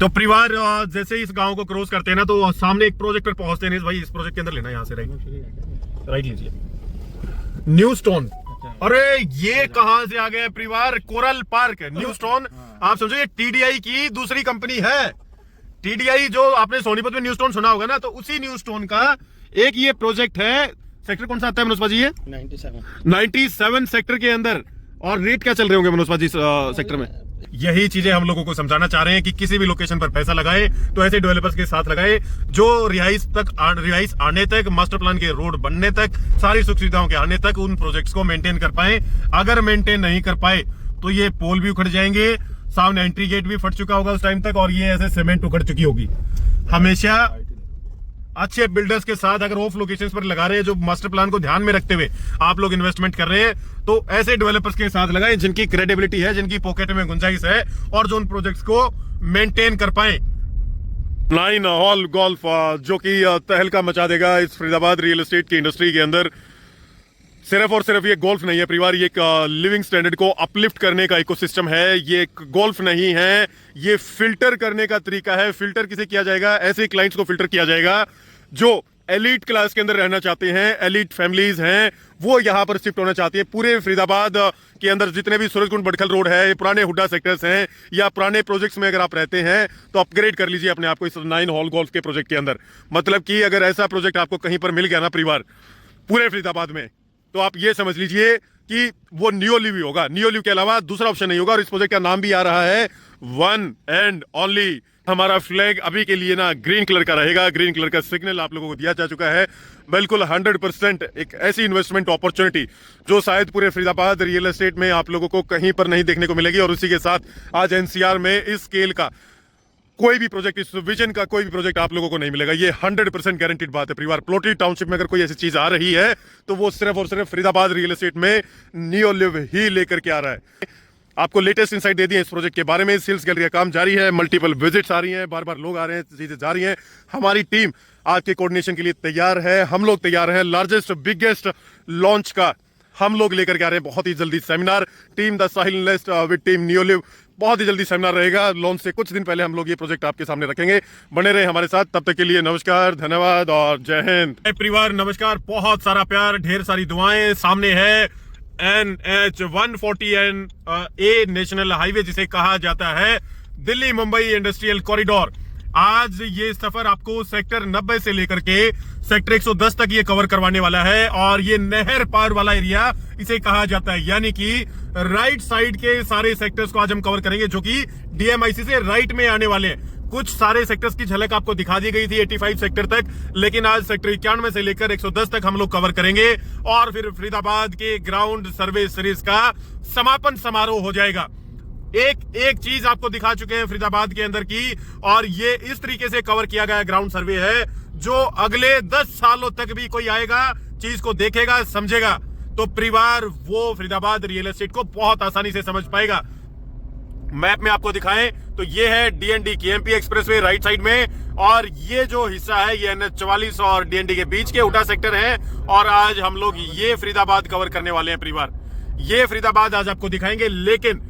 तो परिवार जैसे ही इस गांव को क्रॉस करते हैं ना तो सामने एक प्रोजेक्ट पर पहुंचते हैं। भाई इस प्रोजेक्ट के अंदर लेना, यहाँ से राइट लीजिए। New stone. अरे ये कहां से आ गया परिवार? Coral park. न्यू स्टोन आप समझो ये टीडीआई की दूसरी कंपनी है। टीडीआई जो आपने सोनीपत में न्यू स्टोन सुना होगा ना, तो उसी न्यू स्टोन का एक ये प्रोजेक्ट है। सेक्टर कौन सा आता है मनोज भाजी? ये 97 सेक्टर के अंदर। और रेट क्या चल रहे होंगे मनोज भाजी सेक्टर में? यही चीजें हम लोगों को समझाना चाह रहे हैं कि किसी भी लोकेशन पर पैसा लगाए तो ऐसे डेवलपर्स के साथ लगाए जो रिहाइश आने तक, मास्टर प्लान के रोड बनने तक, सारी सुख सुविधाओं के आने तक उन प्रोजेक्ट्स को मेंटेन कर पाए। अगर मेंटेन नहीं कर पाए तो ये पोल भी उखड़ जाएंगे, सामने एंट्री गेट भी फट चुका होगा उस टाइम तक, और ये ऐसे सीमेंट उखड़ चुकी होगी। हमेशा अच्छे बिल्डर्स के साथ अगर ऑफ लोकेशंस पर लगा रहे हैं, जो मास्टर प्लान को ध्यान में रखते हुए आप लोग इन्वेस्टमेंट कर रहे हैं, तो ऐसे डेवलपर्स के साथ लगाएं जिनकी क्रेडिबिलिटी है, जिनकी पॉकेट में गुंजाइश है और जो उन प्रोजेक्ट्स को मेंटेन कर पाए। 9 हॉल गोल्फ जो कि तहलका मचा देगा इस फरीदाबाद रियल एस्टेट की इंडस्ट्री के अंदर। सिर्फ और सिर्फ ये गोल्फ नहीं है परिवार, ये एक लिविंग स्टैंडर्ड को अपलिफ्ट करने का इकोसिस्टम है। ये एक गोल्फ नहीं है, ये फिल्टर करने का तरीका है। फिल्टर किसे किया जाएगा? ऐसे क्लाइंट्स को फिल्टर किया जाएगा जो एलीट क्लास के अंदर रहना चाहते हैं, एलीट फैमिलीज हैं, वो यहां पर शिफ्ट होना चाहती है। पूरे फरीदाबाद के अंदर जितने भी सूरजकुंड बड़खल रोड है, पुराने हुड्डा सेक्टर्स हैं या पुराने प्रोजेक्ट्स में अगर आप रहते हैं तो अपग्रेड कर लीजिए अपने आप को इस 9 हॉल गोल्फ के प्रोजेक्ट के अंदर। मतलब कि अगर ऐसा प्रोजेक्ट आपको कहीं पर मिल गया ना परिवार पूरे फरीदाबाद में, तो आप ये समझ लीजिए कि वो नियोलिव ही होगा। नियोलिव के अलावा दूसरा ऑप्शन नहीं होगा। और इस प्रोजेक्ट का नाम भी आ रहा है वन एंड ओनली। हमारा फ्लैग अभी के लिए ना ग्रीन कलर का रहेगा। ग्रीन कलर का सिग्नल आप लोगों को दिया जा चुका है। बिल्कुल 100% एक ऐसी इन्वेस्टमेंट अपॉर्चुनिटी जो शायद पूरे फरीदाबाद रियल एस्टेट में आप लोगों को कहीं पर नहीं देखने को मिलेगी। और उसी के साथ आज एनसीआर में इस स्केल का कोई भी प्रोजेक्ट, इस विजन का कोई भी प्रोजेक्ट आप लोगों को नहीं मिलेगा। ये 100% गारंटीड बात है परिवार। प्लोटी टाउनशिप में अगर कोई ऐसी चीज आ रही है तो वो सिर्फ और सिर्फ फरीदाबाद रियल एस्टेट में नियोलिव ही लेकर के आ रहा है। आपको लेटेस्ट इंसाइट दे दिए इस प्रोजेक्ट के बारे में। सेल्स गैलरी का काम जारी है, मल्टीपल विजिट्स आ रही हैं, बार बार लोग आ रहे हैं, चीजें जा रही हैं। हमारी टीम आज के कोऑर्डिनेशन के लिए तैयार है। हम लोग तैयार हैं लार्जेस्ट बिगेस्ट लॉन्च का हम लोग लेकर के आ रहे हैं बहुत ही जल्दी seminar. Team the Sahil nest with team Neoliv, बहुत ही जल्दी सेमिनार रहेगा। लॉन्च से कुछ दिन पहले हम लोग ये प्रोजेक्ट आपके सामने रखेंगे। बने रहे हमारे साथ, तब तक के लिए नमस्कार, धन्यवाद और जय हिंद। परिवार नमस्कार, बहुत सारा प्यार, ढेर सारी दुआएं। सामने है NH 140 ए नेशनल हाईवे जिसे कहा जाता है दिल्ली मुंबई इंडस्ट्रियल कॉरिडोर। आज ये सफर आपको सेक्टर 90 से लेकर के सेक्टर 110 तक ये कवर करवाने वाला है। और ये नहर पार वाला एरिया इसे कहा जाता है, यानी कि राइट साइड के सारे सेक्टर्स को आज हम कवर करेंगे जो कि DMIC से राइट में आने वाले हैं। कुछ सारे सेक्टर्स की झलक आपको दिखा दी गई थी 85 सेक्टर तक, लेकिन आज सेक्टर 91 से लेकर 110 तक हम लोग कवर करेंगे। और फिर फरीदाबाद के ग्राउंड सर्वे सीरीज का समापन समारोह हो जाएगा। एक चीज आपको दिखा चुके हैं फरीदाबाद के अंदर की, और ये इस तरीके से कवर किया गया ग्राउंड सर्वे है जो अगले 10 सालों तक भी कोई आएगा, चीज को देखेगा, समझेगा, तो परिवार वो फरीदाबाद रियल एस्टेट को बहुत आसानी से समझ पाएगा। मैप में आपको दिखाएं तो ये है DND KMP expressway right side में, और ये जो हिस्सा है ये NH 44 और DND के बीच के हुड्डा सेक्टर है। और आज हम लोग ये फरीदाबाद कवर करने वाले हैं परिवार। ये फरीदाबाद आज आपको दिखाएंगे, लेकिन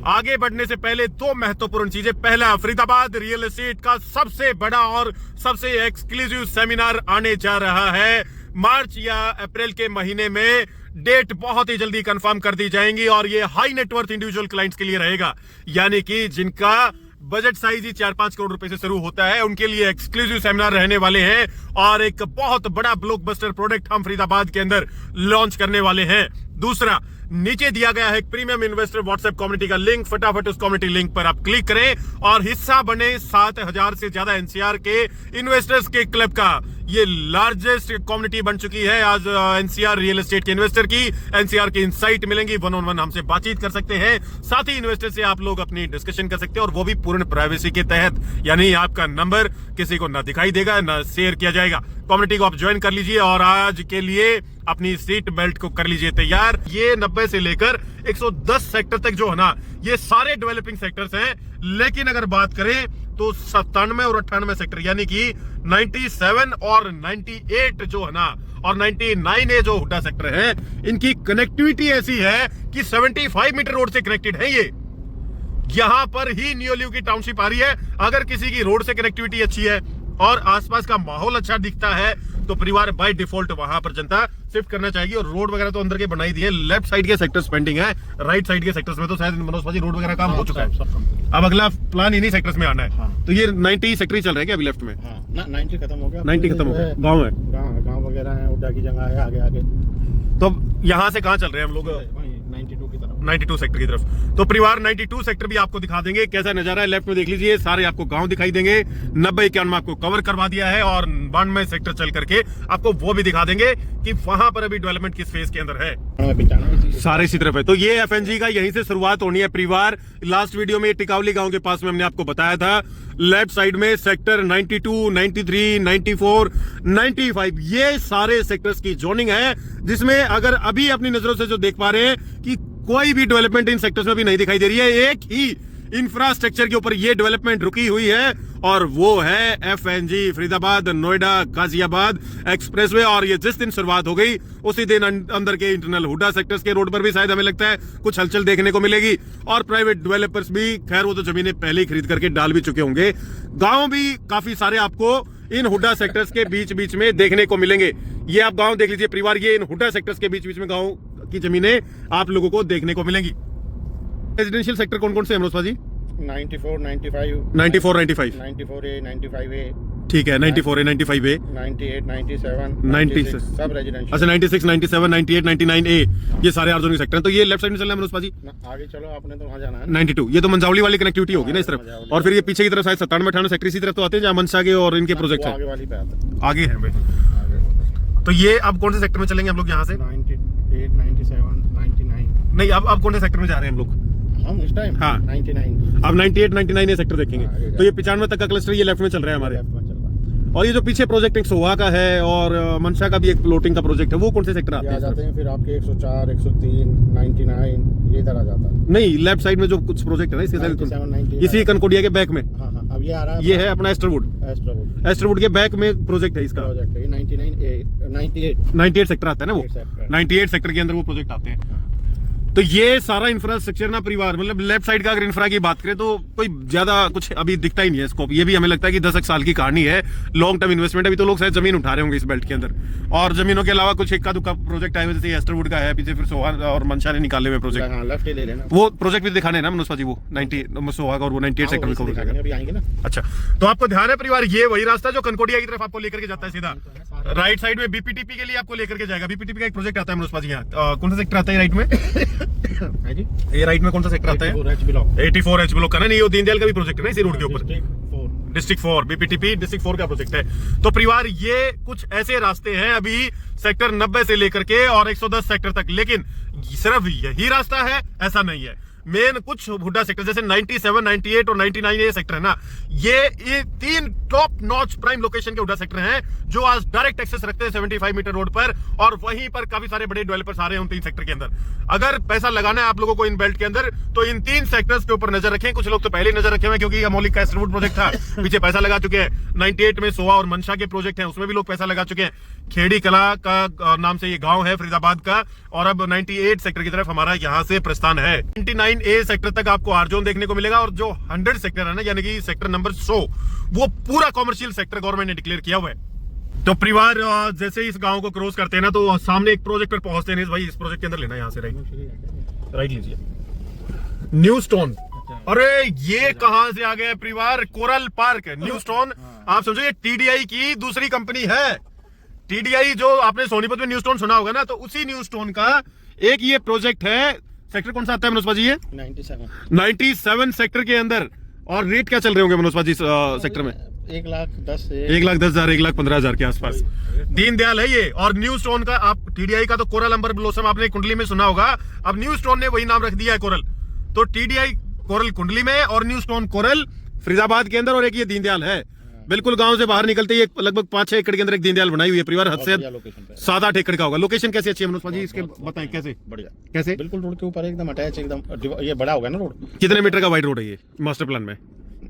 आगे बढ़ने से पहले दो महत्वपूर्ण चीजें। पहला, फरीदाबाद रियल एस्टेट का सबसे बड़ा और सबसे एक्सक्लूसिव सेमिनार आने जा रहा है मार्च या अप्रैल के महीने में। डेट बहुत ही जल्दी कंफर्म कर दी जाएंगी और ये हाई नेटवर्थ इंडिविजुअल क्लाइंट्स के लिए रहेगा, यानी कि जिनका बजट साइज ही 4-5 करोड़ रुपए से शुरू होता है, उनके लिए एक्सक्लूसिव सेमिनार रहने वाले हैं। और एक बहुत बड़ा ब्लॉकबस्टर प्रोडक्ट हम फरीदाबाद के अंदर लॉन्च करने वाले हैं। दूसरा, नीचे दिया गया है एक प्रीमियम इन्वेस्टर व्हाट्सएप कम्युनिटी का लिंक। फटाफट उस कम्युनिटी लिंक पर आप क्लिक करें और हिस्सा बने 7000 से ज्यादा NCR के इन्वेस्टर्स के क्लब का। ये लार्जेस्ट कम्युनिटी बन चुकी है आज NCR रियल एस्टेट के इन्वेस्टर की। NCR की इनसाइट मिलेंगी, 1-on-1 हमसे बातचीत कर सकते हैं, साथ ही इन्वेस्टर से आप लोग अपनी डिस्कशन कर सकते हैं, और वो भी पूर्ण प्राइवेसी के तहत, यानी आपका नंबर किसी को ना दिखाई देगा ना शेयर किया जाएगा। कम्युनिटी को आप ज्वाइन कर लीजिए और आज के लिए अपनी सीट बेल्ट को कर लीजिए तैयार। ये 90 से लेकर 110 सेक्टर तक जो है ना, ये सारे डेवलपिंग सेक्टर्स हैं, लेकिन अगर बात करें तो 97 और 98 सेक्टर, यानी कि 97 और 98 जो है ना, और 99A जो हुड्डा सेक्टर है, इनकी कनेक्टिविटी ऐसी है कि 75 मीटर रोड से कनेक्टेड है। यहाँ पर ही न्यू की टाउनशिप आ रही है। अगर किसी की रोड से कनेक्टिविटी अच्छी है और आसपास का माहौल अच्छा दिखता है तो परिवार बाय डिफॉल्ट वहां पर जनता शिफ्ट करना चाहिए। और रोड वगैरह तो अंदर के बनाई दी है, लेफ्ट साइड के सेक्टर्स पेंडिंग है, राइट साइड के सेक्टर्स में तो शायद मनोज भाजी रोड वगैरह काम हो चुका है। अब अगला प्लान इन्हीं सेक्टर्स में आना है। तो ये 90 सेक्टर ही चल रहा है क्या अभी लेफ्ट में? 90 खत्म हो गया, 90 खत्म हो गया, गाँव है, गाँव वगैरह है, उड्डा की जगह है आगे। तो अब यहाँ से कहाँ चल रहे हैं हम लोग? 92 की तरफ, 92 सेक्टर की तरफ। तो परिवार 92 सेक्टर भी आपको दिखा देंगे कैसा नजारा है। लेफ्ट में देख लीजिए, सारे आपको गांव दिखाई देंगे। 90-91 आपको कवर करवा दिया है और 92 सेक्टर चल करके आपको वो भी दिखा देंगे कि वहां पर अभी डेवलपमेंट किस फेज के अंदर है। सारे इसी तरफ है। तो ये FNG का यहीं से शुरुआत होनी है परिवार। लास्ट वीडियो में टिकावली गांव के पास में हमने आपको बताया था, लेफ्ट साइड में सेक्टर 92, 93, 94, 95 ये सारे सेक्टर्स की जोनिंग है, जिसमें अगर अभी अपनी नजरों से जो देख पा रहे हैं कि कोई भी डेवलपमेंट इन सेक्टर्स में भी नहीं दिखाई दे रही है। एक ही इंफ्रास्ट्रक्चर के ऊपर ये डेवलपमेंट रुकी हुई है और वो है FNG फरीदाबाद नोएडा गाजियाबाद एक्सप्रेसवे। और ये जिस दिन शुरुआत हो गई उसी दिन अंदर के इंटरनल हुडा सेक्टर्स के रोड पर भी शायद हमें लगता है कुछ हलचल देखने को मिलेगी। और प्राइवेट डेवलपर्स भी, खैर वो तो जमीनें पहले ही खरीद करके डाल भी चुके होंगे। गांव भी काफी सारे आपको इन हुडा सेक्टर्स के बीच में देखने को मिलेंगे। ये आप गांव देख लीजिए परिवार, ये इन हुडा सेक्टर्स के बीच में गांव की जमीनें आप लोगों को देखने को मिलेंगी। रेजिडेंशियल सेक्टर कौन कौन से हैं मनोज भाजी? 94, 95, 94, 95, 94A, 95A, ठीक है, 94A, 95A, 98, 97, 96 सब रेजिडेंशियल। अच्छा 96, 97, 98, 99A ये सारे आर्जोनिक सेक्टर हैं। तो ये लेफ्ट साइड में चल रहा है मनोज भाजी। आगे चलो, आपने तो वहाँ जाना है। 92 ये तो मंजावली वाली कनेक्टिविटी होगी ना इस तरफ, और फिर ये पीछे की तरफ शायद 97, 98 सेक्टर इसी तरफ तो आते हैं जहाँ मनसा के और इनके प्रोजेक्ट आगे हैं। वाली पे आता है, आगे है भाई। तो ये अब कौन से सेक्टर में चलेंगे हम लोग यहाँ से? 98, 97, 99। नहीं, अब कौन से सेक्टर में जा रहे हैं हम लोग? हम इस टाइम हाँ। 99। अब 98, 99 ये सेक्टर देखेंगे। हाँ, तो ये 95 तक का क्लस्टर ये लेफ्ट में चल रहा है हमारे। लेफ्ट में चल रहा है। और ये जो पीछे प्रोजेक्ट एक सोहा का है और मनसा का भी एक फ्लोटिंग का प्रोजेक्ट है, वो कौन से सेक्टर आते ये आ हैं? जाते हैं फिर आपके 104, 103, 99 ये इधर आ जाता है। नहीं, लेफ्ट साइड में जो कुछ प्रोजेक्ट है ना इसके 97, साइड 98 इसी कनकोडिया के बैक में। हाँ, अब ये आ रहा है, ये है अपना एस्टरवुड। एस्ट्रोवुड एस्टरवुड के बैक में प्रोजेक्ट है इसका। प्रोजेक्ट है, 99A, 98 98 सेक्टर आता है ना वो, 98 सेक्टर। 98 सेक्टर के अंदर वो प्रोजेक्ट आते हैं। तो ये सारा इंफ्रास्ट्रक्चर ना परिवार, मतलब लेफ्ट साइड का अगर इंफ्रा की बात करें तो कोई ज्यादा कुछ अभी दिखता ही नहीं है स्कोप। ये भी हमें लगता है कि 10 साल की कहानी है, लॉन्ग टर्म इन्वेस्टमेंट। अभी तो लोग शायद जमीन उठा रहे होंगे इस बेल्ट के अंदर, और जमीनों के अलावा कुछ इक्का दुक्का प्रोजेक्ट आए हुए, जैसे एस्टरवुड का है पीछे, फिर सोहाग और मनशा ने निकाले हुए प्रोजेक्ट। हाँ, लेफ्ट ही ले लेना। वो प्रोजेक्ट भी दिखाने हैं ना मनोज भाजी, वो 90 सोहाग और वो 98 सेक्टर में कवर करेंगे। अभी आएंगे ना। अच्छा, तो आपको ध्यान है परिवार, ये वही रास्ता जो कनकोडिया की तरफ आपको लेकर के जाता है सीधा। राइट साइड में BPTP के लिए आपको लेकर के जाएगा। BPTP का एक प्रोजेक्ट आता है मनोज भाजी यहाँ। कौन सा सेक्टर आता है राइट में? ये राइट में कौन सा सेक्टर आता है? 84H ब्लॉक का ना, नहीं वो दीनदयाल का भी प्रोजेक्ट है ना इसी रोड के ऊपर। डिस्ट्रिक्ट 4 BPTP डिस्ट्रिक्ट 4 का प्रोजेक्ट है। तो परिवार ये कुछ ऐसे रास्ते हैं अभी सेक्टर 90 से लेकर के और 110 सेक्टर तक, लेकिन सिर्फ यही रास्ता है ऐसा नहीं है। मेन कुछ हुड्डा सेक्टर जैसे 97, 98 और 99 ये सेक्टर है ना, ये 3 टॉप नॉच प्राइम लोकेशन के हुड्डा सेक्टर हैं जो आज डायरेक्ट एक्सेस रखते हैं 75 मीटर रोड पर, और वहीं पर काफी सारे बड़े डेवलपर्स आ रहे हैं उन 3 सेक्टर के अंदर। अगर पैसा लगाना है आप लोगों को इन बेल्ट के अंदर तो इन 3 सेक्टर्स के ऊपर नजर रखें। कुछ लोग तो पहले ही नजर रखे हुए क्योंकि अमोलिक का एस्टरवुड प्रोजेक्ट था, पीछे पैसा लगा चुके हैं। 98 में सोहा और मनशा के प्रोजेक्ट हैं, उसमें भी लोग पैसा लगा चुके हैं। खेड़ी कला का नाम से ये गांव है फरीदाबाद का, और अब 98 सेक्टर की तरफ हमारा यहाँ से प्रस्थान है। 99A सेक्टर तक आपको आरजोन देखने को मिलेगा, और जो 100 सेक्टर है ना, यानी कि सेक्टर नंबर 100, वो पूरा कॉमर्शियल सेक्टर गवर्नमेंट ने डिक्लेयर किया हुआ है। तो परिवार जैसे ही इस गांव को क्रॉस करते हैं ना तो सामने एक प्रोजेक्ट पर पहुंचते हैं। भाई इस प्रोजेक्ट के अंदर लेना, यहाँ से राइट लीजिए, न्यू स्टोन। अरे ये कहां से आ गया परिवार? कोरल पार्क है न्यू स्टोन। आप समझो ये TDI की दूसरी कंपनी है। TDI जो आपने सोनीपत में न्यू स्टोन सुना होगा ना, तो उसी न्यू स्टोन का एक ये प्रोजेक्ट है। सेक्टर कौन सा आता है मनोज भाजी? ये 97 सेक्टर के अंदर। और रेट क्या चल रहे होंगे मनोज भाजी सेक्टर में? 1,10,000 1,10,000 1,15,000 के आसपास दीनदयाल है ये। और न्यू स्टोन का आप TDI का तो कोरल अंबर ब्लोसम आपने कुंडली में सुना होगा, अब न्यू स्टोन ने वही नाम रख दिया है कोरल। तो TDI कोरल कुंडली में और न्यू स्टोन कोरल फरीदाबाद के अंदर, और एक ये दीनदयाल है। बिल्कुल गांव से बाहर निकलते ही लगभग 5-6 एकड़ के अंदर एक दीनदयाल बनाई हुई है परिवार, हद से 7-8 एकड़ का होगा। लोकेशन कैसी अच्छी है मनोज भाजी इसके बताएं? कैसे बढ़िया, कैसे? बिल्कुल रोड के ऊपर एकदम अटैच, एकदम ये बड़ा होगा ना रोड। कितने मीटर का वाइड रोड है ये मास्टर प्लान में?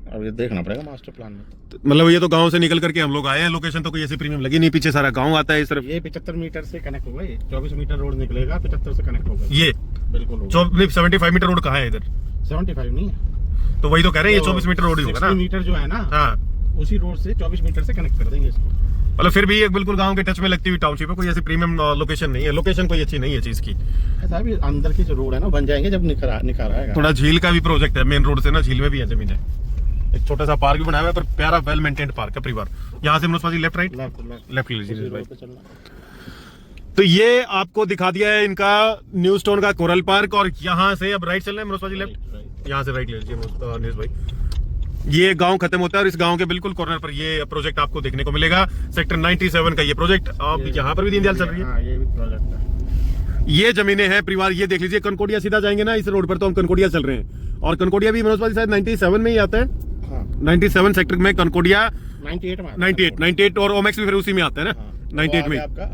अब ये देखना पड़ेगा मास्टर प्लान में। मतलब ये तो गांव से निकल करके हम लोग आए हैं, लोकेशन तो कोई ऐसी प्रीमियम लगी नहीं, पीछे सारा गांव आता है इस तरफ। ये 75 मीटर से कनेक्ट होगा, ये 24 मीटर रोड निकलेगा, 75 से कनेक्ट होगा ये। बिल्कुल 75 मीटर रोड कहाँ है इधर? 75 नहीं है, तो वही तो कह रहे हैं ये 24 मीटर रोड ही होगा 60 ना। मीटर जो है ना, हाँ, उसी रोड से 24 मीटर से कनेक्ट कर देंगे इसको। मतलब फिर भी एक बिल्कुल गांव के टच में लगती हुई टाउनशिप है, कोई ऐसी प्रीमियम लोकेशन नहीं है, लोकेशन कोई अच्छी नहीं है चीज की। ऐसा भी अंदर के जो रोड है ना बन जाएंगे जब निखार आएगा। थोड़ा झील का भी प्रोजेक्ट है, मेन रोड से ना झील में भी है जमीन है, एक छोटा सा पार्क भी बनाया हुआ है, पर प्यारा वेल मेंटेन्ड पार्क है परिवार। यहाँ से मनोज पाजी लेफ्ट राइट लेफ्ट लीजिए भाई। तो ये आपको दिखा दिया है इनका न्यू स्टोन का कोरल पार्क, और यहाँ से अब राइट चलना है मनोज पाजी लेफ्ट, यहाँ से राइट ले लीजिए नीरज भाई। ये गांव खत्म होता है और इस गांव के बिल्कुल कॉर्नर पर ये प्रोजेक्ट आपको देखने को मिलेगा, सेक्टर 97 का ये प्रोजेक्ट। अब यहाँ पर भी दीनदयाल चल रही है, ये भी प्रोजेक्ट है। ये जमीनें हैं परिवार, ये देख लीजिए। कनकोडिया सीधा जाएंगे ना इस रोड पर तो हम कनकोडिया चल रहे हैं, और कनकोडिया भी मनोज पाजी शायद 97 में ही आता है। हाँ, 97 सेक्टर में कनकोडिया 98 और ओमेक्स भी फिर उसी में आता है ना। 98 में आपका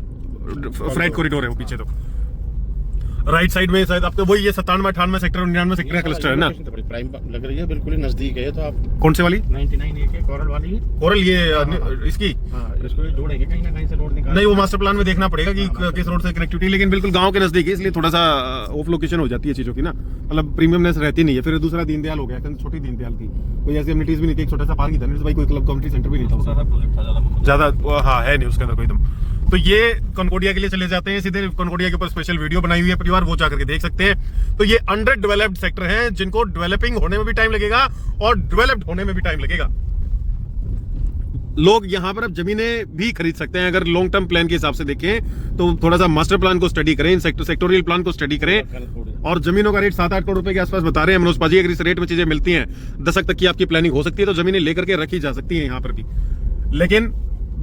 फ्राइट कॉरिडोर है वो पीछे। तो राइट साइड में शायद आपको वही ये 97, 98 सेक्टर और 99 सेक्टर का क्लस्टर है ना। प्राइम लग रही है, बिल्कुल ही नजदीक है। तो आप कौन से वाली 99 एक है कोरल वाली है। कोरल ये इसकी इसको जोड़ेंगे कहीं ना कहीं से रोड निकाल। नहीं, वो मास्टर प्लान में देखना पड़ेगा कि किस रोड से कनेक्टिविटी, लेकिन बिल्कुल गांव के नजदीक है, इसलिए थोड़ा सा ऑफ लोकेशन हो जाती है चीजों की ना, मतलब प्रीमियमनेस रहती नहीं है। फिर दूसरा दीनदयाल हो गया, छोटी दीनदयाल की कोई ऐसी एमिनिटीज भी नहीं थी, एक छोटा सा पार्क ही था भाई, कोई क्लब कम्युनिटी सेंटर भी नहीं था ज्यादा। हाँ है नहीं उसके अंदर कोई दम। तो ये कनकोडिया के लिए चले जाते हैं सीधे, कनकोडिया के ऊपर स्पेशल वीडियो बनाई हुई है परिवार, वो जाकर के देख सकते हैं। तो ये अंडर डेवलप्ड सेक्टर हैं जिनको डेवलपिंग होने में भी टाइम लगेगा और डेवलप्ड होने में भी टाइम लगेगा। लोग यहाँ पर अब जमीनें भी खरीद सकते हैं अगर लॉन्ग टर्म प्लान के हिसाब से देखें तो। थोड़ा सा मास्टर प्लान को स्टडी करें, सेक्टोरियल प्लान को स्टडी करें। और जमीनों का रेट 7-8 करोड़ रुपए के आसपास बता रहे हैं मनोज पाजी। अगर इस रेट में चीजें मिलती हैं, दशक तक की आपकी प्लानिंग हो सकती है, तो जमीनें लेकर के रखी जा सकती हैं यहाँ पर भी। लेकिन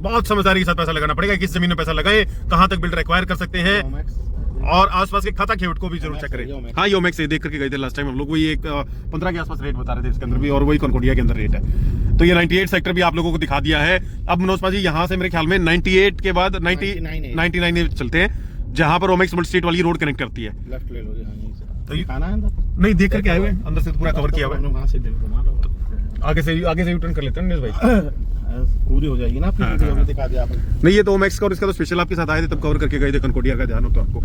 बहुत समझदारी के साथ पैसा लगाना पड़ेगा, किस जमीन में पैसा लगाएं, कहां तक बिल्डर एक्वायर कर सकते हैं, और आसपास के खाता खेवट को भी जरूर चेक करें। हाँ, योमेक्स से देख करके गए थे लास्ट टाइम हम लोग, वही एक 15 के आसपास रेट बता रहे थे इसके अंदर भी, और वही कनकोडिया के अंदर रेट है। तो ये 98 सेक्टर भी आप लोगों को दिखा दिया है। अब मनोज पाजी यहाँ से मेरे ख्याल में 98 के बाद 99 चलते हैं, जहां पर ओमेक्स मल्टी स्टेट वाली रोड कनेक्ट करती है। लेफ्ट ले लो जी। तो ये खाना है नहीं देख करके आए हुए, अंदर से पूरा कवर किया हुआ है। वहां से आगे से यूटर्न कर लेते हैं नीरज भाई, पूरी हो जाएगी ना आपकी वीडियो में, दिखा दिया आपने। नहीं ये तो ओमेक्स का और इसका तो स्पेशल आपके साथ आए थे तब कवर करके गए थे, कनकोडिया का ध्यान हो तो आपको।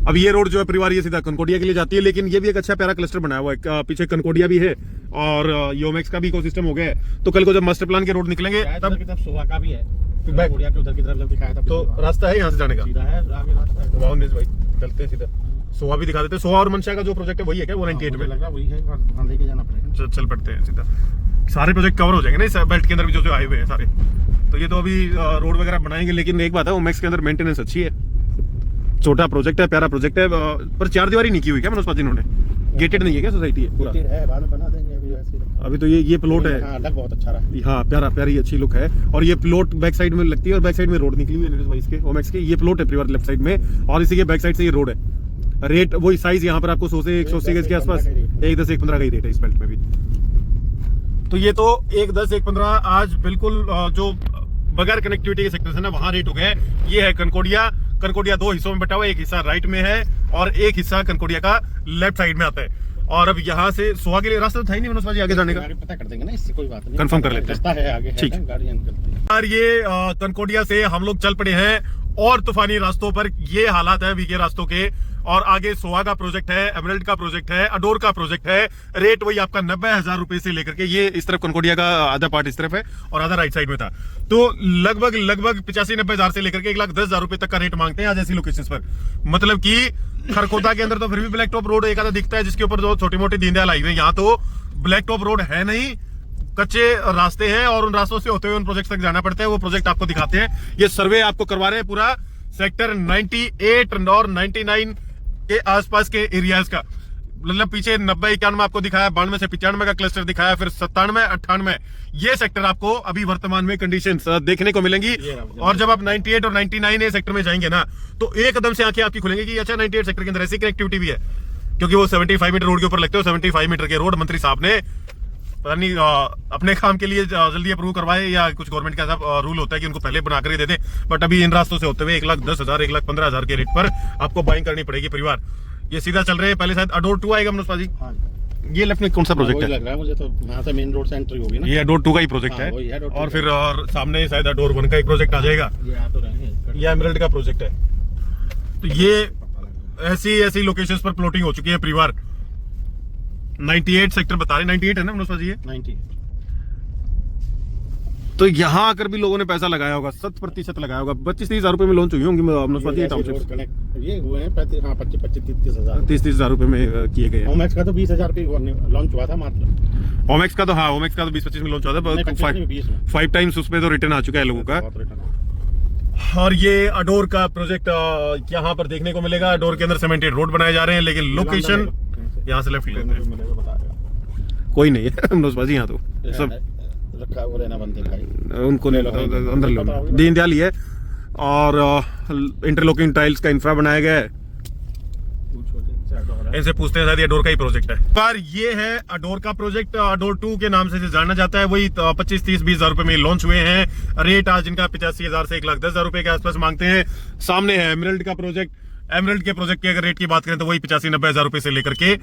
अब ये रोड जो है परिवार ये सीधा कनकोडिया के लिए जाती है, लेकिन ये भी एक अच्छा प्यारा क्लस्टर बनाया हुआ है, पीछे कनकोडिया भी है और योमेक्स का भी इकोसिस्टम हो गया है। तो कल को जब मास्टर प्लान के रोड निकलेंगे तब सोहा का भी है, कनकोडिया के उधर की तरफ जब दिखाया था तो रास्ता है यहाँ से जाने का, सीधा है आगे रास्ता है। भाई चलते हैं सीधा। सोहा भी दिखा देते हैं, सोहा और मनशा का जो प्रोजेक्ट है वही है क्या, वो 98 में लग रहा वही है, वहां लेके जाना पड़ेगा। चल पड़ते हैं सीधा, सारे प्रोजेक्ट कवर हो जाएंगे ना इस बेल्ट के अंदर भी जो आए हुए हैं सारे। तो ये तो अभी रोड वगैरह बनाएंगे, लेकिन एक बात है ओमेक्स के अंदर मेंटेनेंस अच्छी है, छोटा प्रोजेक्ट है, प्यारा प्रोजेक्ट है, पर 4 दीवारी नहीं की हुई क्या मनोज पाजी इन्होंने? गेटेड नहीं है क्या सोसाइटी है पूरा? है, बाद में बना देंगे अभी वैसे। अभी तो ये प्लॉट है। हां, लग बहुत अच्छा रहा है। हाँ प्यारी अच्छी लुक है, और ये प्लॉट बैक साइड में लगती है, और बैक साइड में रोड निकली हुई है नीरज भाई इसके ओमेक्स के। ये प्लॉट है परिवार लेफ्ट साइड में, और इसी के बैक साइड से ये रोड है। रेट वही साइज यहाँ पर आपको 100 से 180 गज के आसपास 110 115 का ही रेट है इस बेल्ट में भी। तो ये तो 110 115 आज बिल्कुल जो बगैर कनेक्टिविटी के सेक्टर है ना, वहां रेट हो गए। ये है कनकोडिया 2 हिस्सों में बटा हुआ, एक हिस्सा राइट में है और एक हिस्सा कनकोडिया का लेफ्ट साइड में आता है। और अब यहाँ से सोहा के लिए रास्ता तो था ही नहीं मनोज पाजी आगे जाने का, पता कर देंगे ना, इससे कोई बात नहीं, कंफर्म कर लेते हैं। रास्ता है आगे, ठीक है, गाड़ियां निकलती हैं। यार ये कनकोडिया से हम लोग चल पड़े हैं और तूफानी रास्तों पर। ये हालात है वीके रास्तों के, और आगे सोहा का प्रोजेक्ट है, एमरल्ड का प्रोजेक्ट है, अडोर का प्रोजेक्ट है। रेट वही आपका 90,000 रुपए से लेकर के, ये इस तरफ कनकोडिया का आधा पार्ट इस तरफ है और आधा राइट साइड में था, तो लगभग 85-90 हजार से लेकर के 1,10,000 रुपए तक का रेट मांगते हैं आज ऐसी लोकेशंस पर। मतलब कि खरखोदा के अंदर तो फिर भी ब्लैक टॉप रोड एक आधा दिखता है जिसके ऊपर जो छोटी मोटी दीनदयाल आई हुई है, यहाँ तो ब्लैक टॉप रोड है नहीं, कच्चे रास्ते हैं, और उन रास्तों से होते हुए उन प्रोजेक्ट तक जाना पड़ता है। वो प्रोजेक्ट आपको दिखाते हैं, ये सर्वे आपको करवा रहे हैं पूरा सेक्टर 98 और 99 के आसपास के एरियाज का। मतलब पीछे 90-91 आपको दिखाया, 92 से 95 का क्लस्टर दिखाया, फिर 97-98 ये सेक्टर आपको अभी वर्तमान में कंडीशंस देखने को मिलेंगी। और जब आप 98 और 99 सेक्टर में जाएंगे ना, तो एकदम से आंखें आपकी खुलेंगी कि अच्छा 98 सेक्टर के अंदर ऐसी कनेक्टिविटी भी है, क्योंकि वो 75 मीटर रोड के ऊपर लगते हो। 75 मीटर के रोड मंत्री साहब ने पता नहीं अपने काम के लिए जल्दी अप्रूव करवाए, या कुछ गवर्नमेंट का ऐसा रूल होता है कि उनको पहले बना कर ही देते, बट अभी इन रास्तों से होते हुए 1,10,000 1,15,000 के रेट पर आपको बाइंग करनी पड़ेगी परिवार। ये सीधा चल रहे हैं, पहले शायद अडोर 2 आएगा मनोज पाजी। ये लेफ्ट में कौन सा प्रोजेक्ट है? लग रहा है मुझे तो, वहां से मेन रोड से एंट्री होगी ना। ये अडोर 2 का ही प्रोजेक्ट है, और फिर और सामने शायद अडोर 1 का एक प्रोजेक्ट आ जाएगा, ये एमरल्ड का प्रोजेक्ट है। तो ये ऐसी लोकेशंस पर प्लॉटिंग हो चुकी है परिवार। 98 सेक्टर बता रहे, 98 है ना मनोज जी ये? 90। तो यहाँ आकर भी लोगों ने पैसा लगाया होगा, 100% लगाया होगा। 25-30 हजार रुपए में लोन चाहिए होंगे मनोज जी टाउनशिप। ये हुए हैं 25-30 हजार, 30 हजार रुपए में किए गए। ओमेक्स का तो 20,000 पे लॉन्च हुआ था मात्र। ओमेक्स का तो हाँ, ओमेक्स का तो 20-25 में लॉन्च हुआ था। 5 टाइम्स उसमें तो रिटर्न आ चुका है लोगों का। और ये अडोर का प्रोजेक्ट यहाँ पर देखने को मिलेगा। अडोर के अंदर सीमेंटेड रोड बनाए जा रहे हैं, लेकिन लोकेशन यहाँ से लेफ्ट लेते हैं। कोई नहीं है मनोज जी यहाँ तो सब रखा वो रहना बंद है, उनको नहीं पता, अंदर लो। दीनदयाल ही है। और इंटरलॉकिंग टाइल्स का इंफ्रा बनाया गया है। इनसे पूछते हैं, शायद ये अडोर का ही प्रोजेक्ट है। पर ये है अडोर का प्रोजेक्ट, अडोर 2 के नाम से इसे जाना जाता है। वही 25-30-20 हजार रुपए में लॉन्च हुए हैं। रेट आज इनका 85,000 से 1,10,000 रुपए के आसपास मांगते हैं। सामने है एमरल्ड का प्रोजेक्ट। एमरल्ड के प्रोजेक्ट की अगर रेट की बात करें तो वही 85-90 हजार रुपए से लेकर के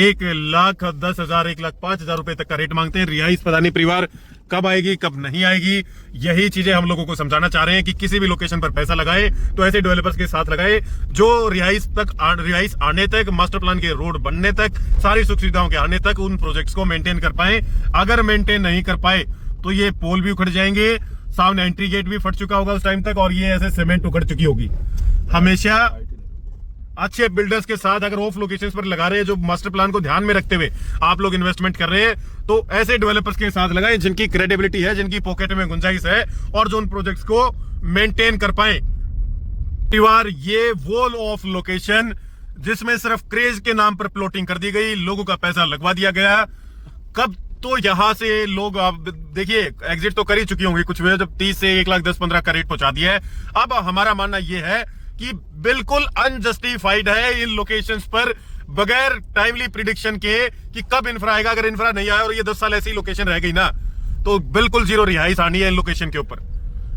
1,10,000 1,05,000 रुपए तक का रेट मांगते हैं। रिहाइश पता नहीं परिवार कब आएगी कब नहीं आएगी, यही चीजें हम लोगों को समझाना चाह रहे हैं कि किसी भी लोकेशन पर पैसा लगाए तो ऐसे डेवलपर्स के साथ लगाए जो रिहाइश आने तक, मास्टर प्लान के रोड बनने तक, सारी सुख सुविधाओं के आने तक उन प्रोजेक्ट्स को मेंटेन कर पाए। अगर मेंटेन नहीं कर पाए तो ये पोल भी उखड़ जाएंगे, सामने एंट्री गेट भी फट चुका होगा उस टाइम तक, और ये ऐसे सीमेंट उखड़ चुकी होगी। हमेशा अच्छे बिल्डर्स के साथ अगर ऑफ लोकेशंस पर लगा रहे हैं, जो मास्टर प्लान को ध्यान में रखते हुए आप लोग इन्वेस्टमेंट कर रहे हैं, तो ऐसे डेवलपर्स के साथ लगाएं जिनकी क्रेडिबिलिटी है, जिनकी पॉकेट में गुंजाइश है और जो उन प्रोजेक्ट्स को मेंटेन कर पाए। परिवार ये वो ऑफ लोकेशन जिसमें सिर्फ क्रेज के नाम पर प्लॉटिंग कर दी गई, लोगों का पैसा लगवा दिया गया। कब तो यहां से लोग, आप देखिए एग्जिट तो कर ही चुकी होंगी कुछ भी, जब 30 से 1,10,15 का रेट पहुंचा दिया है। अब हमारा मानना यह है कि बिल्कुल अनजस्टिफाइड है इन लोकेशंस पर बगैर टाइमली प्रिडिक्शन के कि कब इंफ्रा आएगा। अगर इंफ्रा नहीं आया और ये 10 साल ऐसी लोकेशन रह गई ना, तो बिल्कुल जीरो रिहाइश आनी है इन लोकेशन के ऊपर।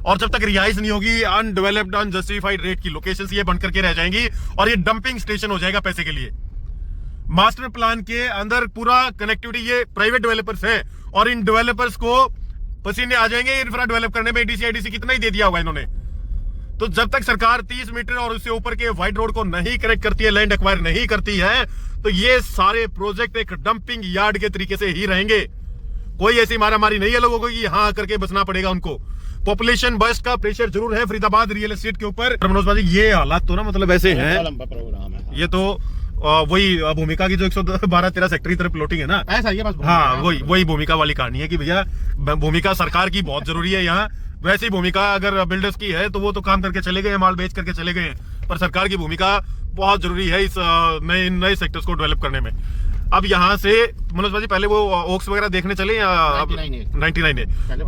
और जब तक रिहाइश नहीं होगी, अनडेवलप्ड अनजस्टिफाइड रेट की लोकेशंस ये बन करके रह जाएंगी और ये डंपिंग स्टेशन हो जाएगा पैसे के लिए। मास्टर प्लान के अंदर पूरा कनेक्टिविटी ये प्राइवेट डेवलपर्स है और इन डेवलपर्स को पसीने आ जाएंगे इंफ्रा डेवलप करने में। डीसी कितना ही दे दिया होगा इन्होंने। तो जब तक सरकार 30 मीटर और उससे ऊपर के वाइड रोड को नहीं कनेक्ट करती है, लैंड एक्वायर नहीं करती है, तो ये सारे प्रोजेक्ट एक डंपिंग यार्ड के तरीके से ही रहेंगे। कोई ऐसी मारामारी नहीं है लोगों को कि यहां आकर के बसना पड़ेगा उनको। पॉपुलेशन बस्ट का प्रेशर जरूर है फरीदाबाद रियल एस्टेट के ऊपर। मनोज भाई ये हालात तो ना मतलब ऐसे हैं, लंबा प्रोग्राम है। ये तो वही भूमिका की जो 112-13 सेक्टर की तरफ प्लॉटिंग है ना, ऐसा ही है बस। हाँ, वही भूमिका वाली कहानी है कि भैया भूमिका सरकार की बहुत जरूरी है यहाँ। वैसी भूमिका अगर बिल्डर्स की है तो वो तो काम करके चले गए, माल बेच करके चले गए, पर सरकार की भूमिका बहुत जरूरी है इस नए सेक्टर्स को डेवलप करने में। अब यहाँ से मनोज भाई पहले वो ओक्स वगैरह देखने चले या 99 है,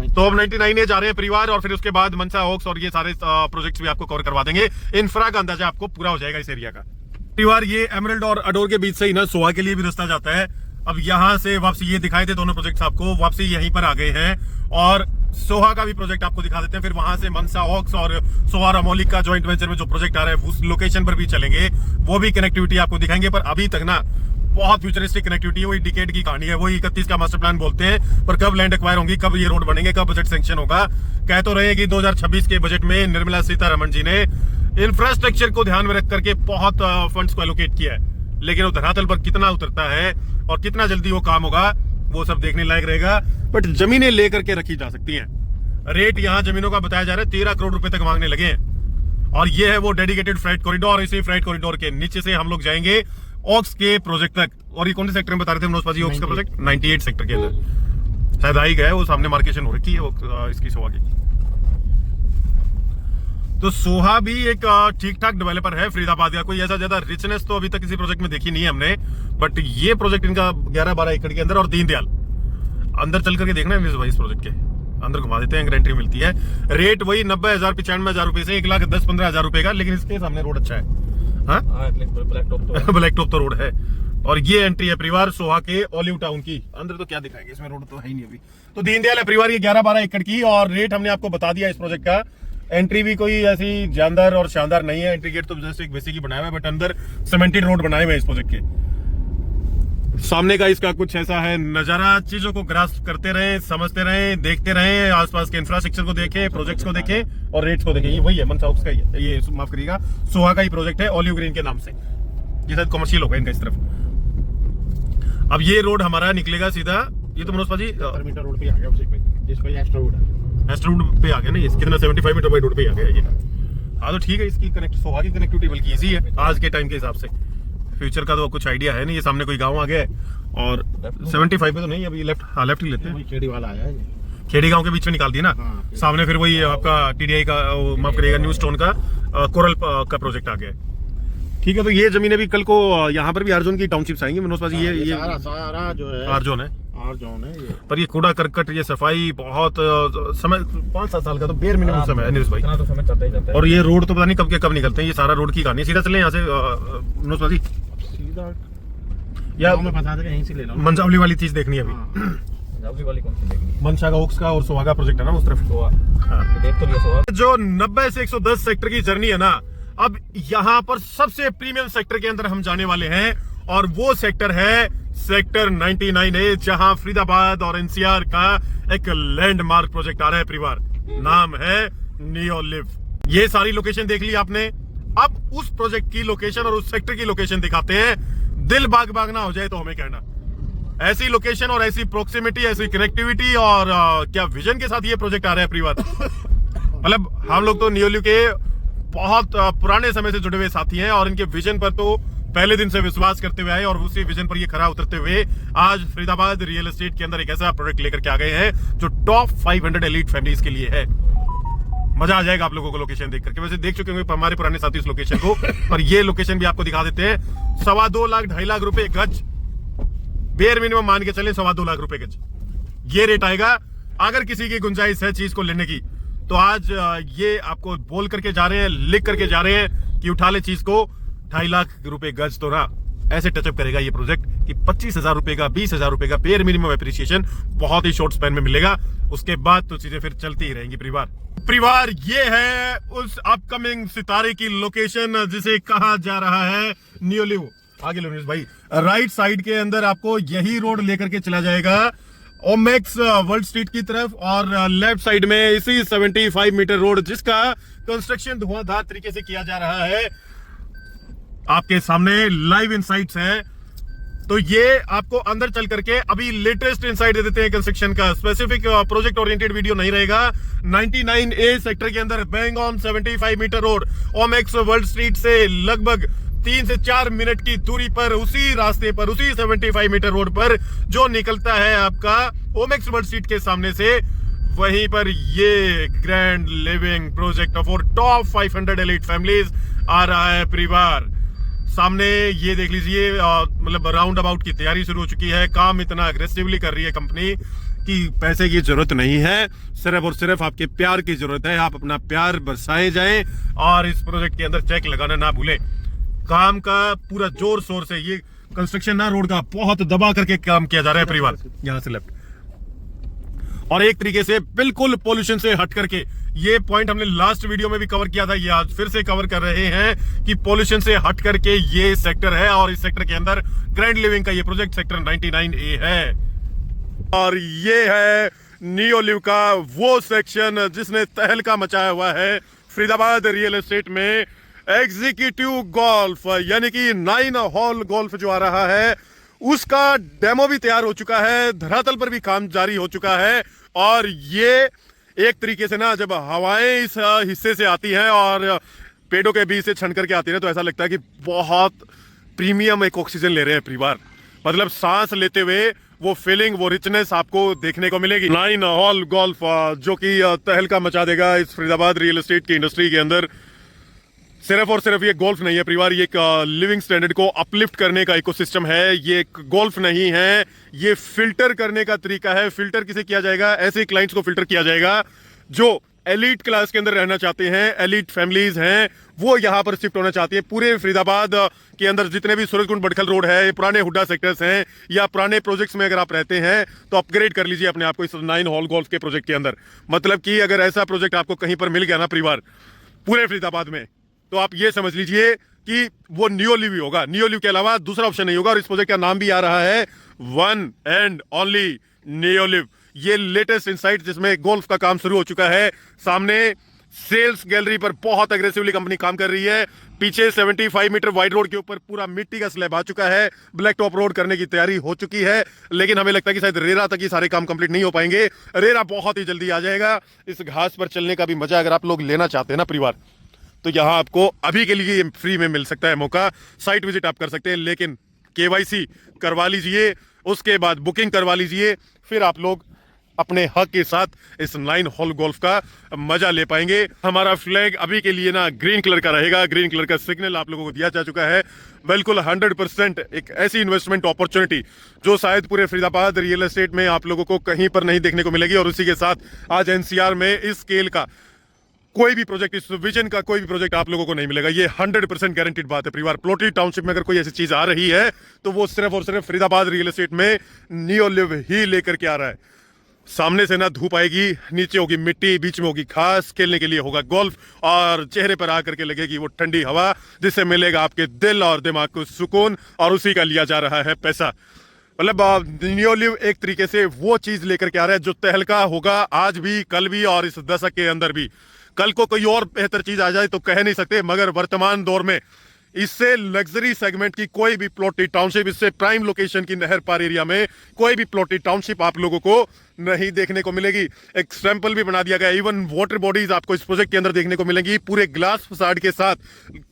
तो अब 99 जा रहे हैं परिवार, और फिर उसके बाद मनसा ओक्स और ये सारे प्रोजेक्ट्स भी आपको कवर करवा देंगे। इंफ्रा का अंदाजा आपको पूरा हो जाएगा इस एरिया का। परिवार ये एमरल्ड और अडोर के बीच से ही ना सोहा के लिए भी रास्ता जाता है। अब यहाँ से वापसी ये दिखाए थे दोनों प्रोजेक्ट्स आपको, वापसी यहीं पर आ गए हैं और सोहा का भी प्रोजेक्ट आपको दिखा देते हैं। फिर वहां से मनसा ऑक्स और सोहा रामौली का जॉइंट वेंचर में जो प्रोजेक्ट आ रहा है उस लोकेशन पर भी चलेंगे, वो भी कनेक्टिविटी आपको दिखाएंगे। पर अभी तक ना बहुत फ्यूचरिस्टिक कनेक्टिविटी है, वही डिकेड की कहानी है, वही 31 का मास्टर प्लान बोलते हैं, पर कब लैंड एक्वायर होंगी, कब ये रोड बनेंगे, कब बजट सैंक्शन होगा। कह तो रहे कि 2026 के बजट में निर्मला सीतारमण जी ने इंफ्रास्ट्रक्चर को ध्यान में रख करके बहुत फंड्स को एलोकेट किया है, लेकिन वो धरातल पर कितना उतरता है और कितना जल्दी वो काम होगा वो सब देखने लायक रहेगा। बट जमीनें लेकर के रखी जा सकती हैं। रेट यहाँ जमीनों का बताया जा रहा है 13 करोड़ रुपए तक मांगने लगे हैं, और ये है वो डेडिकेटेड फ्रेट कॉरिडोर। इसी फ्रेट कॉरिडोर के नीचे से हम लोग जाएंगे ऑक्स के प्रोजेक्ट तक। और ये कौन से सेक्टर में बता रहे थे मनोज भाई ऑक्स का प्रोजेक्ट? 98 सेक्टर के अंदर शायद आई गया है, वो सामने मार्केशन हो रखी है इसकी सोहा की। तो सोहा भी एक ठीक ठाक डेवलपर है फरीदाबाद का, कोई ऐसा ज्यादा रिचनेस तो अभी तक किसी प्रोजेक्ट में देखी नहीं है हमने, बट ये प्रोजेक्ट इनका 11-12 एकड़ के अंदर। और दीनदयाल अंदर चल करके देखना है भाई, इस प्रोजेक्ट के अंदर घुमा देते हैं, एंट्री मिलती है। रेट वही 90,000 95,000 रुपए से 1,10,15,000 रुपए का, लेकिन इसके सामने रोड अच्छा है। हाँ, ब्लैक टॉप तो रोड है। और ये एंट्री है परिवार सोहा के ओलिव टाउन की। अंदर तो क्या दिखाएंगे, इसमें रोड तो है ही नहीं अभी। तो दीनदयाल है परिवार, ये 11-12 एकड़ की, और रेट हमने आपको बता दिया इस प्रोजेक्ट का। एंट्री भी कोई ऐसी जानदार और शानदार नहीं है, एंट्री गेट तो जैसे एक बेसिक ही बनाया हुआ है, बट अंदर सीमेंटेड रोड बनाए हुए हैं इस प्रोजेक्ट के। सामने का इसका कुछ ऐसा है नजारा, चीजों को ग्रास्प करते रहें, समझते रहें, देखते रहें, आसपास के इंफ्रास्ट्रक्चर को देखें, प्रोजेक्ट्स को देखें और रेट्स को देखें। ये वही है मनसा ऑक्स का ही है, ये माफ करिएगा सोहा का ही प्रोजेक्ट है, ओलिव ग्रीन के नाम से। ये शायद कमर्शियल होगा इनका इस तरफ। अब ये रोड हमारा निकलेगा सीधा, ये तो मनोज पाजी मीटर रोड पे आ गया उसी पे, जिसको एस्ट्रो रोड है, एस्ट्रो रोड पे आ गया ना, ये कितना 75 मीटर बाई रोड पे आ गया ये। हाँ तो ठीक है, इसकी आगे कनेक्टिविटी बल्कि इजी है आज के टाइम के हिसाब से। फ्यूचर का तो कुछ आइडिया है नहीं, ये सामने कोई गांव आ गया है और 75 पे तो नहीं, अभी लेफ्ट ही लेते हैं। खेड़ी वाला आया है, खेड़ी गांव के बीच में निकाल दिया ना, हाँ। सामने फिर वही आपका टीडीआई का माफ करिएगा न्यू स्टोन का कोरल का प्रोजेक्ट आ गया है। ठीक है, तो ये जमीन अभी कल को यहाँ पर भी आर जोन की टाउनशिप्स आएंगी मनोज पाजी। ये सारा जो है आर जोन है, आर जोन है ये। पर ये कूड़ा करकट, ये सफाई बहुत समय 5-7 साल का तो बेर मिनिमम समय है नीरज भाई। इतना तो समय चलता ही जाता है। और ये रोड तो पता नहीं कब के कब निकलते हैं, ये सारा रोड की कहानी। सीधा चले यहाँ से मनोज पाजी, सीधा या मैं बता देगा, यहीं से ले लो। मंचावली वाली चीज देखनी है अभी। हाँ। जावली वाली कौन सी देखनी? मनशा का ओक्स का और सोहागा प्रोजेक्ट है ना उस तरफ। सोहा हाँ। देख तो लिया सोहा। जो 90 से 110 सेक्टर की जर्नी है ना, अब यहाँ पर सबसे प्रीमियम सेक्टर के अंदर हम जाने वाले हैं, और वो सेक्टर है सेक्टर 99A, जहां फरीदाबाद और एनसीआर का एक लैंडमार्क प्रोजेक्ट आ रहा है परिवार, नाम है नियोलिव। ये सारी लोकेशन देख ली आपने, अब उस प्रोजेक्ट की लोकेशन और उस सेक्टर की लोकेशन दिखाते हैं। दिल बाग बाग ना हो जाए तो हमें कहना, ऐसी लोकेशन और ऐसी प्रोक्सिमिटी, ऐसी कनेक्टिविटी और क्या विजन के साथ ये प्रोजेक्ट आ रहा है परिवार। मतलब हम लोग तो नियोलिव के बहुत पुराने समय से जुड़े हुए साथी हैं, और इनके विजन पर तो पहले दिन से विश्वास करते हुए आए, और उसी विजन पर ये खरा उतरते हुए आज फरीदाबाद रियल एस्टेट के अंदर एक ऐसा प्रोजेक्ट लेकर के आ गए हैं जो टॉप 500 एलीट फैमिलीज के लिए है। मजा आ जाएगा आप लोगों को लोकेशन देख करके। वैसे देख चुके होंगे हमारे पुराने साथी इस लोकेशन को, पर ये लोकेशन भी आपको दिखा देते हैं। 2.25 लाख 2.5 लाख रुपए गज, बेर मिनिमम मान के चले 2.25 लाख रुपए गज ये रेट आएगा। अगर किसी की गुंजाइश है चीज को लेने की, तो आज ये आपको बोल करके जा रहे हैं, लिख करके जा रहे हैं कि उठा ले चीज को। 2.5 लाख रुपए गज तो ना ऐसे टचअप करेगा ये प्रोजेक्ट कि 25,000 रुपए का, 20,000 रुपए का पेयर मिनिमम एप्रिसिएशन बहुत ही शॉर्ट स्पैन में मिलेगा। उसके बाद तो चीजें फिर चलती ही रहेंगी परिवार। ये है उस अपकमिंग सितारे की लोकेशन जिसे कहा जा रहा है नियोलिव। आगे लो भाई, राइट साइड के अंदर आपको यही रोड लेकर के चला जाएगा ओमेक्स वर्ल्ड स्ट्रीट की तरफ, और लेफ्ट साइड में इसी 75 मीटर रोड जिसका कंस्ट्रक्शन धुआंधार तरीके से किया जा रहा है, आपके सामने लाइव इनसाइट्स हैं। तो ये आपको अंदर चल करके अभी लेटेस्ट इनसाइट दे देते हैं कंस्ट्रक्शन का। स्पेसिफिक प्रोजेक्ट ओरिएंटेड वीडियो नहीं रहेगा। 99A सेक्टर के अंदर bang on 75 meter road Omaxe world street से लगभग 3 से 4 मिनट की दूरी पर, उसी रास्ते पर, उसी 75 मीटर रोड पर जो निकलता है आपका ओमेक्स वर्ल्ड स्ट्रीट के सामने से, वहीं पर ये grand living project for top 500 elite families आ रहा है परिवार। सामने ये देख लीजिए, मतलब राउंड अबाउट की तैयारी शुरू हो चुकी है। काम इतना अग्रेसिवली कर रही है कंपनी कि पैसे की जरूरत नहीं है, सिर्फ और सिर्फ आपके प्यार की जरूरत है। आप अपना प्यार बरसाए जाएं और इस प्रोजेक्ट के अंदर चेक लगाना ना भूलें। काम का पूरा जोर शोर से ये कंस्ट्रक्शन ना रोड का बहुत दबा करके काम किया जा रहा है परिवार, यहाँ से लेफ्ट, और एक तरीके से बिल्कुल पोल्यूशन से हट करके। ये पॉइंट हमने लास्ट वीडियो में भी कवर किया था, ये आज फिर से कवर कर रहे हैं कि पोल्यूशन से हट करके ये सेक्टर है, और इस सेक्टर के अंदर ग्रैंड लिविंग का ये प्रोजेक्ट सेक्टर 99A है। और ये है नियोलिव का वो सेक्शन जिसने तहलका मचाया हुआ है फरीदाबाद रियल एस्टेट में। एग्जीक्यूटिव गोल्फ यानी कि 9 होल गोल्फ जो आ रहा है, उसका डेमो भी तैयार हो चुका है, धरातल पर भी काम जारी हो चुका है। और ये एक तरीके से ना, जब हवाएं इस हिस्से से आती हैं और पेड़ों के बीच से छन करके आती है, तो ऐसा लगता है कि बहुत प्रीमियम एक ऑक्सीजन ले रहे हैं परिवार। मतलब सांस लेते हुए वो फीलिंग, वो रिचनेस आपको देखने को मिलेगी। 9 होल गोल्फ जो कि तहलका मचा देगा इस फरीदाबाद रियल एस्टेट की इंडस्ट्री के अंदर। सिर्फ और सिर्फ ये गोल्फ नहीं है परिवार, ये एक लिविंग स्टैंडर्ड को अपलिफ्ट करने का इकोसिस्टम है। ये एक गोल्फ नहीं है, ये फिल्टर करने का तरीका है। फिल्टर किसे किया जाएगा? ऐसे क्लाइंट्स को फिल्टर किया जाएगा जो एलीट क्लास के अंदर रहना चाहते हैं, एलीट फैमिलीज हैं, वो यहाँ पर शिफ्ट होना चाहती है। पूरे फरीदाबाद के अंदर जितने भी सूरजकुंड बडखल रोड है, पुराने हुड्डा सेक्टर्स हैं, या पुराने प्रोजेक्ट्स में अगर आप रहते हैं तो अपग्रेड कर लीजिए अपने आप को इस 9 होल गोल्फ के प्रोजेक्ट के अंदर। मतलब कि अगर ऐसा प्रोजेक्ट आपको कहीं पर मिल गया ना परिवार पूरे फरीदाबाद में, तो आप ये समझ लीजिए कि वो नियोलिव ही होगा। नियोलिव के अलावा दूसरा ऑप्शन नहीं होगा। और इस प्रोजेक्ट का नाम भी आ रहा है वन एंड ओनली नियोलिव। ये लेटेस्ट इनसाइट जिसमें गोल्फ का काम शुरू हो चुका है। सामने सेल्स गैलरी पर बहुत अग्रेसिवली कंपनी काम कर रही है। पीछे 75 मीटर वाइड रोड के ऊपर पूरा मिट्टी का स्लैब आ चुका है, ब्लैक टॉप रोड करने की तैयारी हो चुकी है, लेकिन हमें लगता है कि शायद रेरा तक ही सारे काम कंप्लीट नहीं हो पाएंगे। रेरा बहुत ही जल्दी आ जाएगा। इस घास पर चलने का भी मजा अगर आप लोग लेना चाहते हैं ना परिवार, तो यहां आपको अभी के लिए फ्री में मिल सकता है मौका। साइट विजिट आप कर सकते हैं, लेकिन केवाईसी करवा लीजिए, उसके बाद बुकिंग करवा लीजिए, फिर आप लोग अपने हक के साथ इस 9 होल गोल्फ का मजा ले पाएंगे। हमारा फ्लैग अभी के लिए ना ग्रीन कलर का रहेगा। ग्रीन कलर का सिग्नल आप लोगों को दिया जा चुका है। बिल्कुल 100% एक ऐसी इन्वेस्टमेंट अपॉर्चुनिटी जो शायद पूरे फरीदाबाद रियल एस्टेट में आप लोगों को कहीं पर नहीं देखने को मिलेगी। और उसी के साथ आज एनसीआर में इस स्केल का कोई भी प्रोजेक्ट, इस विजन का कोई भी प्रोजेक्ट आप लोगों को नहीं मिलेगा। ये 100% गारंटीड बात है परिवार। प्लॉटी टाउनशिप में अगर कोई ऐसी चीज आ रही है तो वो सिर्फ और सिर्फ फरीदाबाद रियल एस्टेट में नियोलिव ही लेकर के आ रहा है। सामने से ना धूप आएगी, नीचे होगी मिट्टी, बीच में होगी घास, खेलने के लिए होगा गोल्फ, और चेहरे पर आकर के लगेगी वो ठंडी हवा, जिससे मिलेगा आपके दिल और दिमाग को सुकून, और उसी का लिया जा रहा है पैसा। मतलब नियोलिव एक तरीके से वो चीज लेकर के आ रहा है जो तहलका होगा आज भी, कल भी, और इस दशक के अंदर भी। कल को कोई और बेहतर चीज आ जाए तो कह नहीं सकते, मगर वर्तमान दौर में इससे लग्जरी सेगमेंट की कोई भी प्लॉटी टाउनशिप, इससे प्राइम लोकेशन की नहर पार एरिया में कोई भी प्लॉटी टाउनशिप आप लोगों को नहीं देखने को मिलेगी। एक सैंपल भी बना दिया गया। इवन वाटर बॉडीज आपको इस प्रोजेक्ट के अंदर देखने को मिलेंगी, पूरे ग्लास फसाड के साथ।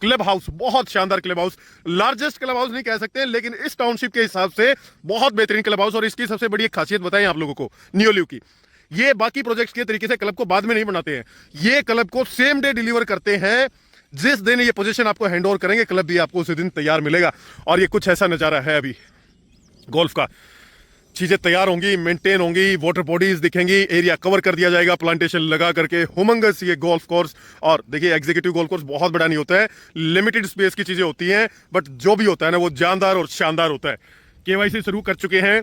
क्लब हाउस, बहुत शानदार club house, largest club house नहीं कह सकते, लेकिन इस टाउनशिप के हिसाब से बहुत बेहतरीन क्लब हाउस। और इसकी सबसे बड़ी एक खासियत बताएं आप लोगों को नियोलिव की, ये बाकी प्रोजेक्ट्स के तरीके से क्लब को बाद में नहीं बनाते हैं, ये क्लब को सेम डे डिलीवर करते हैं। जिस दिन ये पोजीशन आपको हैंड ओवर करेंगे, क्लब भी आपको उसी दिन तैयार मिलेगा। और ये कुछ ऐसा नजारा है अभी गोल्फ का। चीजें तैयार होंगी, मेंटेन होंगी, वाटर बॉडीज दिखेंगी, एरिया कवर कर दिया जाएगा प्लांटेशन लगा करके। हुमंगस ये गोल्फ कोर्स। और देखिए एग्जीक्यूटिव गोल्फ कोर्स बहुत बड़ा नहीं होता है, लिमिटेड स्पेस की चीजें होती हैं, बट जो भी होता है ना वो जानदार और शानदार होता है। केवाईसी शुरू कर चुके हैं,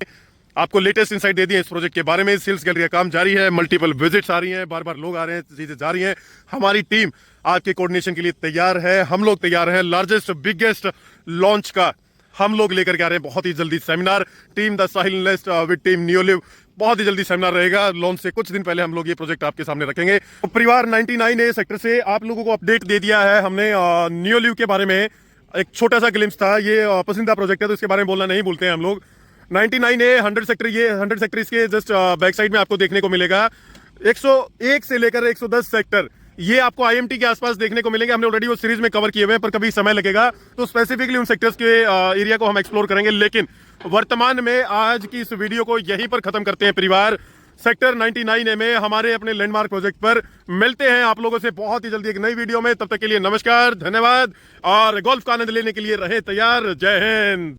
आपको लेटेस्ट इंसाइट दे दिए इस प्रोजेक्ट के बारे में। सेल्स गैलरी का काम जारी है, मल्टीपल विजिट्स आ रही हैं, बार बार लोग आ रहे हैं, चीजें जा रही हैं। हमारी टीम आपके कोऑर्डिनेशन के लिए तैयार है, हम लोग तैयार हैं। लार्जेस्ट बिगेस्ट लॉन्च का हम लोग लेकर के आ रहे हैं बहुत ही जल्दी seminar. Team the Sahil nest with team Neoliv, बहुत ही जल्दी सेमिनार रहेगा। लॉन्च से कुछ दिन पहले हम लोग ये प्रोजेक्ट आपके सामने रखेंगे। तो परिवार 99A सेक्टर से आप लोगों को अपडेट दे दिया है हमने नियोलिव के बारे में। एक छोटा सा ग्लिम्स था, ये पसंदीदा प्रोजेक्ट है तो इसके बारे में बोलना नहीं भूलते हैं हम लोग। 99A 100 सेक्टर, ये 100 सेक्टर इसके जस्ट बैक साइड में आपको देखने को मिलेगा। 101 से लेकर 110 सेक्टर ये आपको आईएमटी के आसपास देखने को मिलेंगे। हमने ऑलरेडी वो सीरीज में कवर किए हुए हैं, पर कभी समय लगेगा तो स्पेसिफिकली उन सेक्टर्स के एरिया को हम एक्सप्लोर करेंगे। लेकिन वर्तमान में आज की इस वीडियो को यहीं पर खत्म करते हैं परिवार। सेक्टर 99A में हमारे अपने लैंडमार्क प्रोजेक्ट पर मिलते हैं आप लोगों से बहुत ही जल्दी एक नई वीडियो में। तब तक के लिए नमस्कार, धन्यवाद, और गोल्फ का आनंद लेने के लिए रहे तैयार। जय हिंद।